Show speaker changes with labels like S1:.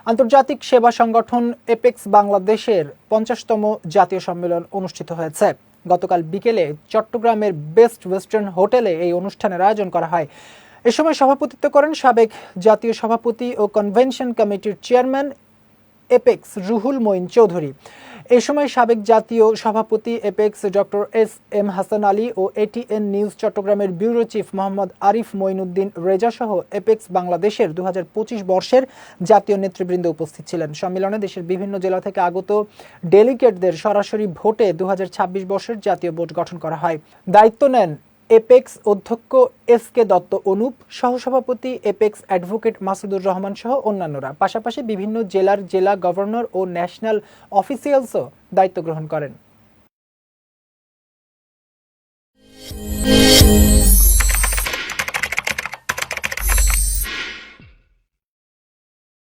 S1: আন্তর্জাতিক সেবা সংগঠন এপেক্স বাংলাদেশের 50তম জাতীয় সম্মেলন অনুষ্ঠিত হয়েছে। গতকাল বিকেলে চট্টগ্রামের বেস্ট ওয়েস্টার্ন হোটেলে এই অনুষ্ঠানের আয়োজন করা হয়। এ সময় সভাপতিত্ব করেন সাবেক জাতীয় সভাপতি ও কনভেনশন কমিটির চেয়ারম্যান এপেক্স রুহুল মঈন চৌধুরী। এ সময় সাবেক জাতীয় সভাপতি Apex doctor S M. Hasan Ali ও এটিএন নিউজ চট্টগ্রামের ব্যুরো চিফ মোহাম্মদ আরিফ মঈনুদ্দিন রেজা সহ এপেক্স বাংলাদেশের 2025 বর্ষের জাতীয় নেতৃবৃন্দ উপস্থিত ছিলেন। সম্মেলনে দেশের বিভিন্ন জেলা থেকে আগত ডেলিগেটদের সরাসরি ভোটে 2026 বর্ষের জাতীয় বোর্ড গঠন করা হয়। দায়িত্ব নেন এপেক্স অধ্যক্ষ এস.কে. দত্ত অনুপ, সহসভাপতি এপেক্স অ্যাডভোকেট মাসুদুর রহমান সহ অন্যান্যরা। পাশাপাশি বিভিন্ন জেলার জেলা গভর্নর ও ন্যাশনাল অফিসিয়ালসও দায়িত্ব গ্রহণ করেন।